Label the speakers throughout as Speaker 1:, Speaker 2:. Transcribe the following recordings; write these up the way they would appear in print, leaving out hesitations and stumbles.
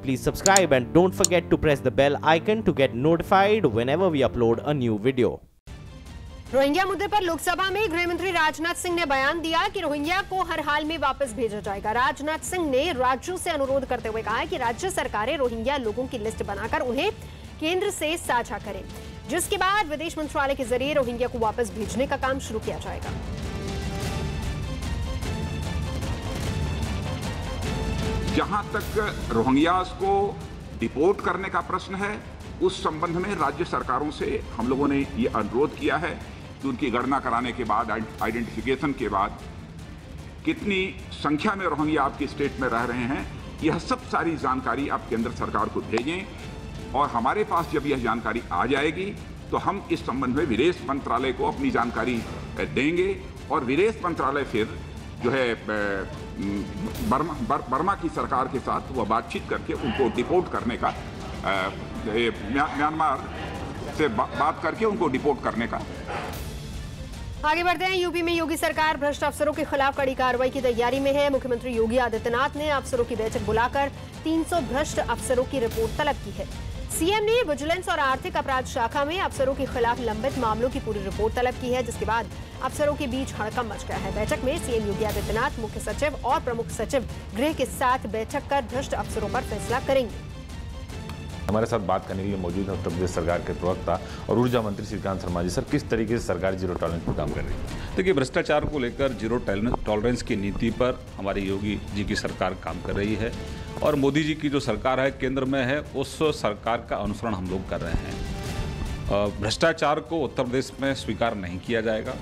Speaker 1: please subscribe and don't forget to press the bell icon to get notified whenever we upload a new video.
Speaker 2: Rohingya मुद्दे पर लोकसभा में गृह मंत्री राजनाथ सिंह ने बयान दिया कि रोहिंग्या को हर हाल में वापस भेजा जाएगा। राजनाथ सिंह ने राज्यों से अनुरोध करते हुए कहा कि राज्य सरकारें रोहिंग्या लोगों की लिस्ट बनाकर उन्हें केंद्र से साझा करें, जिसके बाद विदेश मंत्रालय के जरिए रोहिंग्या को वापस भेजने का काम शुरू किया जाएगा।
Speaker 3: जहां तक रोहिंग्यास को डिपोर्ट करने का प्रश्न है, उस संबंध में राज्य सरकारों से हम लोगों ने ये अनुरोध किया है कि उनकी गणना कराने के बाद, आइडेंटिफिकेशन के बाद कितनी संख्या में रोहिंग्या आपकी स्टेट में रह रहे हैं, यह सब सारी जानकारी आप केंद्र सरकार को भेजें। और हमारे पास जब यह जानकारी आ जाएगी तो हम इस संबंध में विदेश मंत्रालय को अपनी जानकारी देंगे और विदेश मंत्रालय फिर जो है बर्मा की सरकार के साथ वह बातचीत करके उनको डिपोर्ट करने का, म्यांमार से बात करके उनको डिपोर्ट करने का।
Speaker 2: आगे बढ़ते हैं। यूपी में योगी सरकार भ्रष्ट अफसरों के खिलाफ कड़ी कार्रवाई की तैयारी में है। मुख्यमंत्री योगी आदित्यनाथ ने अफसरों की बैठक बुलाकर 300 भ्रष्ट अफसरों की रिपोर्ट तलब की है। सीएम ने विजिलेंस और आर्थिक अपराध शाखा में अफसरों के खिलाफ लंबित मामलों की पूरी रिपोर्ट तलब की है, जिसके बाद अफसरों के बीच हड़कंप मच गया है। बैठक में सीएम योगी आदित्यनाथ मुख्य सचिव और प्रमुख सचिव गृह के साथ बैठक कर भ्रष्ट अफसरों पर फैसला करेंगे।
Speaker 4: हमारे साथ बात करने के लिए मौजूद है उत्तर प्रदेश सरकार के प्रवक्ता और ऊर्जा मंत्री श्रीकांत शर्मा जी। सर, किस तरीके से सरकार जीरो टॉलरेंस पर काम कर रही है?
Speaker 5: देखिए, भ्रष्टाचार को लेकर जीरो टॉलरेंस की नीति पर हमारी योगी जी की सरकार काम कर रही है और मोदी जी की जो सरकार है केंद्र में है, उस सरकार का अनुसरण हम लोग कर रहे हैं। भ्रष्टाचार को उत्तर प्रदेश में स्वीकार नहीं किया जाएगा,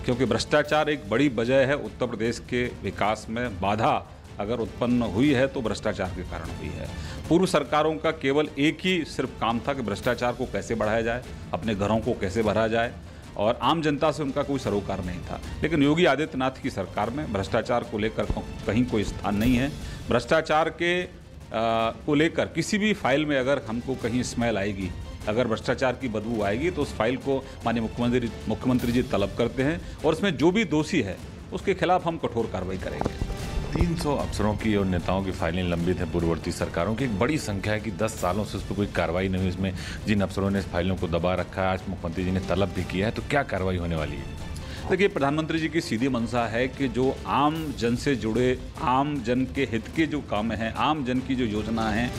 Speaker 5: क्योंकि भ्रष्टाचार एक बड़ी वजह है उत्तर प्रदेश के विकास में। बाधा अगर उत्पन्न हुई है तो भ्रष्टाचार के कारण हुई है। पूर्व सरकारों का केवल एक ही सिर्फ काम था कि भ्रष्टाचार को कैसे बढ़ाया जाए, अपने घरों को कैसे भरा जाए, और आम जनता से उनका कोई सरोकार नहीं था। लेकिन योगी आदित्यनाथ की सरकार में भ्रष्टाचार को लेकर कहीं कोई स्थान नहीं है। भ्रष्टाचार को लेकर किसी भी फाइल में अगर हमको कहीं स्मेल आएगी, अगर भ्रष्टाचार की बदबू आएगी, तो उस फाइल को माननीय मुख्यमंत्री जी तलब करते हैं और उसमें जो भी दोषी है उसके खिलाफ हम कठोर कार्रवाई करेंगे।
Speaker 4: 300 अफसरों की और नेताओं की फाइलें लंबित है पूर्ववर्ती सरकारों की। एक बड़ी संख्या है कि 10 सालों से उस पर कोई कार्रवाई नहीं हुई। इसमें जिन अफसरों ने इस फाइलों को दबा रखा है, आज मुख्यमंत्री जी ने तलब भी किया है, तो क्या कार्रवाई होने वाली है?
Speaker 5: देखिए, प्रधानमंत्री जी की सीधी मंशा है कि जो आम जन से जुड़े, आम जन के हित के जो काम हैं, आम जन की जो योजना है,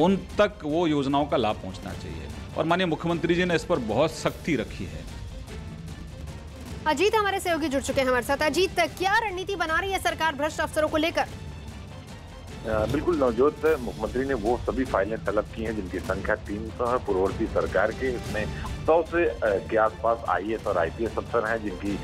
Speaker 5: उन तक वो योजनाओं का लाभ पहुँचना चाहिए और माननीय मुख्यमंत्री जी ने इस पर बहुत सख्ती रखी है।
Speaker 2: अजीत हमारे सहयोगी जुड़ चुके हैं हमारे साथ। अजीत, क्या रणनीति बना रही है सरकार भ्रष्ट अफसरों को लेकर?
Speaker 6: बिल्कुल नवजोत, मुख्यमंत्री ने वो सभी फाइलें तलब की हैं जिनकी संख्या 300 है पूर्ववर्ती सरकार के। इसमें 100 से के आसपास IAS और IPS अफसर हैं जिनकी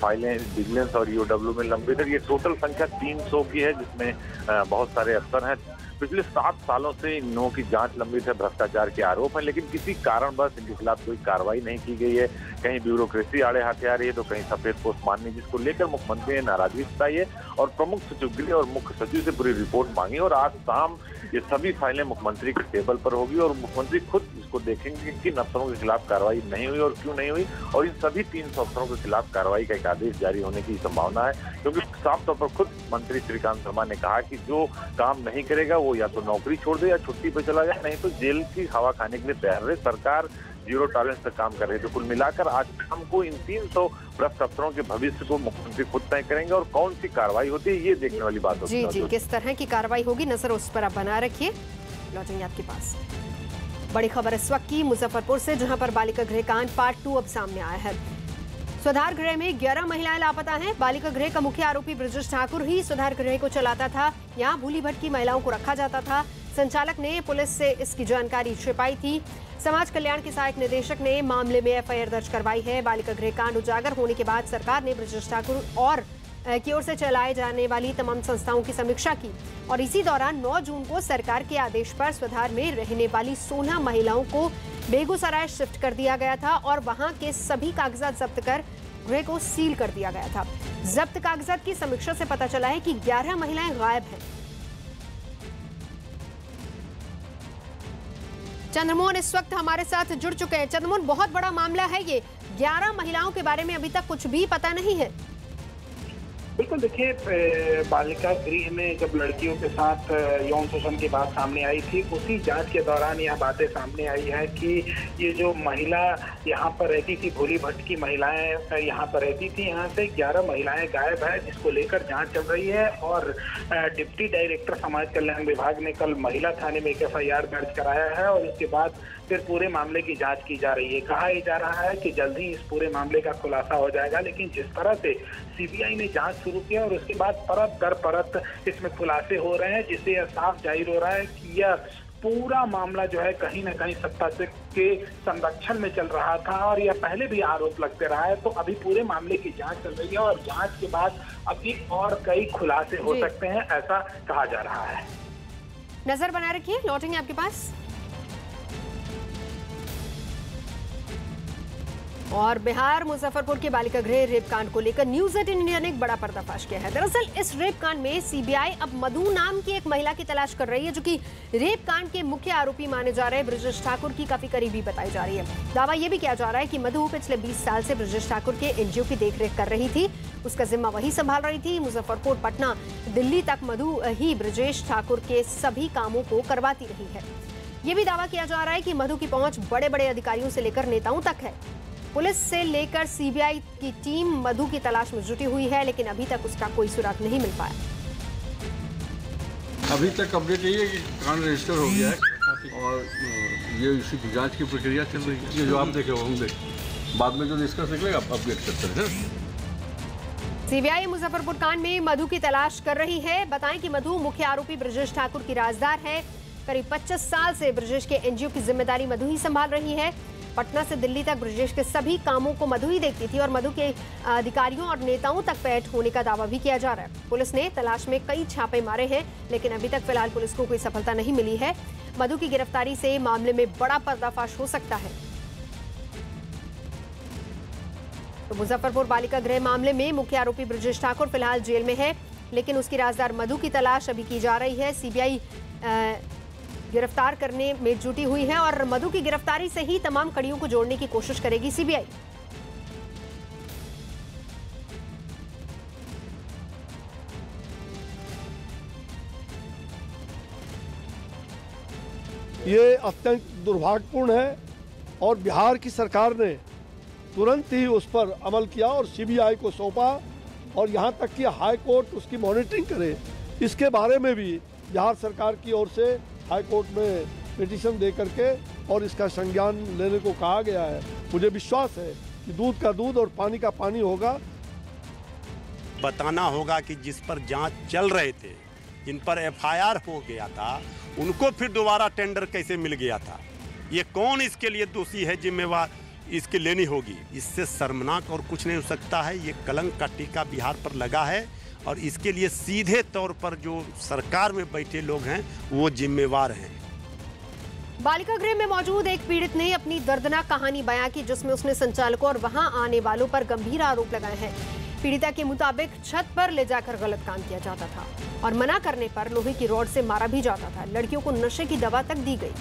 Speaker 6: फाइलें विजिलेंस और EOW में लंबित है। ये टोटल संख्या 300 की है, जिसमें बहुत सारे अफसर हैं। पिछले 7 सालों से इन लोगों की जांच लंबित है, भ्रष्टाचार के आरोप है, लेकिन किसी कारणवश इनके खिलाफ कोई कार्रवाई नहीं की गई है। कहीं ब्यूरोक्रेसी आड़े हाथे आ रही है तो कहीं सफेद पोस्ट मारने, जिसको लेकर मुख्यमंत्री ने नाराजगी जताई है और प्रमुख सचिव गृह और मुख्य सचिव से पूरी रिपोर्ट मांगी। और आज शाम ये सभी फाइलें मुख्यमंत्री के टेबल पर होगी और मुख्यमंत्री खुद इसको देखेंगे कि किन अफसरों के खिलाफ कार्रवाई नहीं हुई और क्यों नहीं हुई, और इन सभी 300 अफसरों के खिलाफ कार्रवाई का एक आदेश जारी होने की संभावना है। क्योंकि साफ तौर पर खुद मंत्री श्रीकांत शर्मा ने कहा कि जो काम नहीं करेगा वो या तो नौकरी छोड़ दे या छुट्टी पर चला जाए, नहीं तो जेल की हवा खाने के लिए तैयार रहे। सरकार जीरो टॉलरेंस पर काम कर रही है। तो कुल मिलाकर आज शाम को इन 300 भ्रष्ट अफसरों के भविष्य को मुख्यमंत्री खुद तय करेंगे और कौन सी कार्रवाई होती है ये देखने वाली बात होगी।
Speaker 2: जी, किस तरह की कार्रवाई होगी, नजर उस पर आप बना रखिए। लौटेंगे आपके पास। बड़ी खबर इस वक्त की मुजफ्फरपुर से, जहां पर बालिका गृह कांड पार्ट 2 अब सामने आया है। सुधार गृह में 11 महिलाएं लापता हैं। बालिका गृह का मुख्य आरोपी ब्रजेश ठाकुर ही सुधार गृह को चलाता था। यहाँ भूली भटकी महिलाओं को रखा जाता था। संचालक ने पुलिस से इसकी जानकारी छिपाई थी। समाज कल्याण के सहायक निदेशक ने मामले में FIR दर्ज करवाई है। बालिका गृह कांड उजागर होने के बाद सरकार ने ब्रजेश ठाकुर और की ओर से चलाए जाने वाली तमाम संस्थाओं की समीक्षा की और इसी दौरान 9 जून को सरकार के आदेश पर सुधार में रहने वाली 16 महिलाओं को बेगूसराय शिफ्ट कर दिया गया था और वहां के सभी कागजात जब्त कर गृह को सील कर दिया गया था। जब्त कागजात की समीक्षा से पता चला है कि 11 महिलाएं गायब हैं। चंद्रमोहन इस वक्त हमारे साथ जुड़ चुके हैं। चंद्रमोहन, बहुत बड़ा मामला है ये, 11 महिलाओं के बारे में अभी तक कुछ भी पता नहीं है।
Speaker 7: बिल्कुल, देखिए बालिका गृह में जब लड़कियों के साथ यौन शोषण की बात सामने आई थी, उसी जांच के दौरान यह बातें सामने आई है कि ये जो महिला यहाँ पर रहती थी, भोली भट्ट की महिलाएं यहाँ पर रहती थी, यहाँ से 11 महिलाएं गायब है, जिसको लेकर जांच चल रही है। और डिप्टी डायरेक्टर समाज कल्याण विभाग ने कल महिला थाने में एक FIR दर्ज कराया है और इसके बाद फिर पूरे मामले की जांच की जा रही है। कहा जा रहा है कि जल्द ही इस पूरे मामले का खुलासा हो जाएगा, लेकिन जिस तरह से CBI ने जांच शुरू किया और उसके बाद परत दर परत इसमें खुलासे हो रहे हैं, जिससे यह साफ जाहिर हो रहा है कि यह पूरा मामला जो है कहीं ना कहीं सत्ता के संरक्षण में चल रहा था और यह पहले भी आरोप लगते रहा है। तो अभी पूरे मामले की जांच चल रही है और जांच के बाद अभी और कई खुलासे हो सकते हैं, ऐसा कहा जा रहा है।
Speaker 2: नजर बना रखिए, लौटेंगे आपके पास। और बिहार मुजफ्फरपुर के बालिका गृह रेप कांड को लेकर न्यूज़18 इंडिया ने एक बड़ा पर्दाफाश किया है। दरअसल इस रेप कांड में CBI अब मधु नाम की एक महिला की तलाश कर रही है, जो कि रेप कांड के मुख्य आरोपी माने जा रहे ब्रजेश ठाकुर की काफी करीबी बताई जा रही है। दावा यह भी किया जा रहा है कि मधु पिछले 20 साल से ब्रजेश ठाकुर के NGO की देखरेख कर रही थी, उसका जिम्मा वही संभाल रही थी। मुजफ्फरपुर, पटना, दिल्ली तक मधु ही ब्रजेश ठाकुर के सभी कामों को करवाती रही है। ये भी दावा किया जा रहा है कि मधु की पहुंच बड़े बड़े अधिकारियों से लेकर नेताओं तक है। पुलिस से लेकर CBI की टीम मधु की तलाश में जुटी हुई है, लेकिन अभी तक उसका कोई सुराग नहीं मिल पाया।
Speaker 8: अभी तक अपडेट यही है कि कांड रजिस्टर हो गया है और ये इसी की जांच की प्रक्रिया चल रही है। ये जो आप देखे हम देखें, बाद में जो डिस्कस निकलेगा अपडेट करते हैं।
Speaker 2: CBI मुजफ्फरपुर कांड में मधु की तलाश कर रही है। बताएं कि मधु मुख्य आरोपी ब्रजेश ठाकुर की राजदार है। करीब 25 साल से ब्रजेश के NGO की जिम्मेदारी मधु ही संभाल रही है। पटना से दिल्ली तक ब्रजेश के सभी कामों को मधु ही देखती थी और मधु के अधिकारियों और नेताओं तक पैठ होने का दावा भी किया जा रहा है। पुलिस ने तलाश में कई छापे मारे हैं, लेकिन अभी तक फिलहाल पुलिस को कोई सफलता नहीं मिली है। मधु की गिरफ्तारी से मामले में बड़ा पर्दाफाश हो सकता है। तो मुजफ्फरपुर बालिका गृह मामले में मुख्य आरोपी ब्रजेश ठाकुर फिलहाल जेल में है, लेकिन उसकी राजदार मधु की तलाश अभी की जा रही है। CBI गिरफ्तार करने में जुटी हुई है और मधु की गिरफ्तारी से ही तमाम कड़ियों को जोड़ने की कोशिश करेगी CBI।
Speaker 9: ये अत्यंत दुर्भाग्यपूर्ण है और बिहार की सरकार ने तुरंत ही उस पर अमल किया और CBI को सौंपा और यहाँ तक कि हाई कोर्ट उसकी मॉनिटरिंग करे। इसके बारे में भी बिहार सरकार की ओर से हाई कोर्ट में पिटीशन दे करके और इसका संज्ञान लेने को कहा गया है। मुझे विश्वास है कि दूध का दूध और पानी का पानी होगा।
Speaker 10: बताना होगा कि जिस पर जांच चल रहे थे, जिन पर FIR हो गया था, उनको फिर दोबारा टेंडर कैसे मिल गया था? ये कौन इसके लिए दोषी है, जिम्मेवार इसकी लेनी होगी। इससे शर्मनाक और कुछ नहीं हो सकता है। ये कलंक का टीका बिहार पर लगा है और इसके लिए सीधे तौर पर जो सरकार में बैठे लोग हैं वो जिम्मेवार हैं।
Speaker 2: बालिका गृह में मौजूद एक पीड़ित ने अपनी दर्दनाक कहानी बयां की, जिसमें उसने संचालकों और वहां आने वालों पर गंभीर आरोप लगाए हैं। पीड़िता के मुताबिक छत पर ले जाकर गलत काम किया जाता था और मना करने पर लोहे की रॉड से मारा भी जाता था। लड़कियों को नशे की दवा तक दी गई।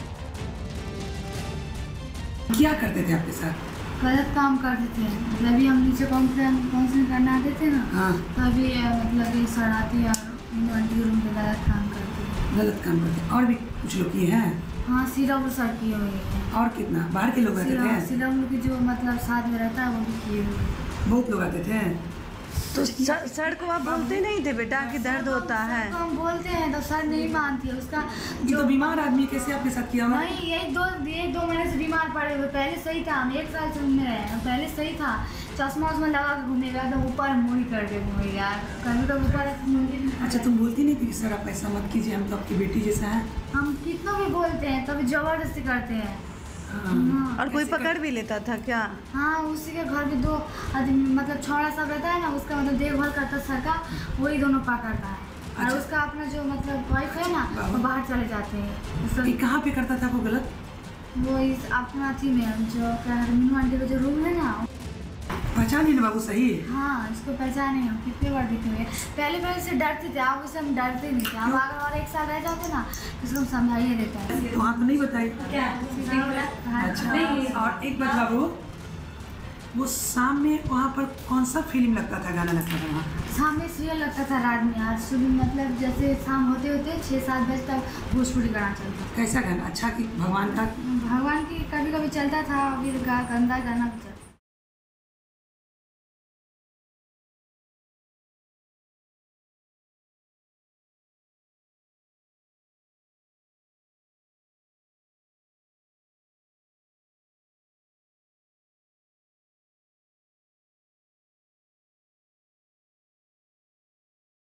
Speaker 11: क्या करते थे आपके साथ?
Speaker 12: गलत काम करते थे। जब भी हम नीचे काउंसलिंग करने आते थे ना, तभी मतलब ये सड़ाती और आंटी रूम पे गलत काम करते।
Speaker 11: गलत काम करते। और भी कुछ लोग किए हैं?
Speaker 12: हाँ, सिरम सर किए हुए हैं।
Speaker 11: और कितना? बाहर के लोग आते थे?
Speaker 12: सिरम की जो मतलब साथ में रहता है वो भी किए हुए।
Speaker 11: बहुत लोग आते थे।
Speaker 13: तो सर को आप बोलते नहीं थे बेटा कि दर्द होता है?
Speaker 12: हम बोलते हैं तो सर नहीं मानती है। उसका
Speaker 11: जो बीमार आदमी कैसे आपके साथ किया?
Speaker 12: नहीं, ये दो महीने से बीमार पड़े हुए। पहले सही था, हम 1 साल से उनमें रहे। पहले सही था, चश्मा उसमें लगा के घूमेगा तो ऊपर मुड़ी करके घूमेगा यार, कभी तो ऊपर।
Speaker 11: अच्छा, तुम बोलती नहीं थी कि सर आप ऐसा मत कीजिए, हम तो आपकी बेटी जैसा है?
Speaker 12: हम कितना भी बोलते हैं तभी जबरदस्ती करते हैं।
Speaker 13: और कोई पकड़ भी लेता था क्या?
Speaker 12: हाँ, उसी के घर में 2 आदमी मतलब छोड़ा सब रहता है ना, उसका मतलब देखभाल करता सर का, वही दोनों पकड़ता है। अच्छा। और उसका अपना जो मतलब वाइफ है ना, वो बाहर चले जाते हैं।
Speaker 11: कहाँ पे करता था वो गलत?
Speaker 12: वो इस अपना अथी में जो क्या मीनू आंटी का जो रूम है ना।
Speaker 11: पहचाने ना बाबू? सही।
Speaker 12: हाँ, इसको पहचाने हम कितने बार देखे हुए। पहले से डरते थे, अब उससे हम डरते नहीं थे। हम अगर और 1 साल रह जाते ना तो उसको समझाइए देता है।
Speaker 11: तो आप नहीं बताई क्या? अच्छा, और एक बात बाबू, वो शाम में वहाँ पर कौन सा फिल्म लगता था, गाना लगता था वहाँ?
Speaker 12: शाम में सीरियल लगता था रात में, आज सुबह मतलब जैसे शाम होते होते 6-7 बजे तक भोजपुरी गाना चलता था।
Speaker 11: कैसा गाना? अच्छा कि भगवान का?
Speaker 12: भगवान की कभी कभी चलता था, फिर गंदा गाना भी चलता था।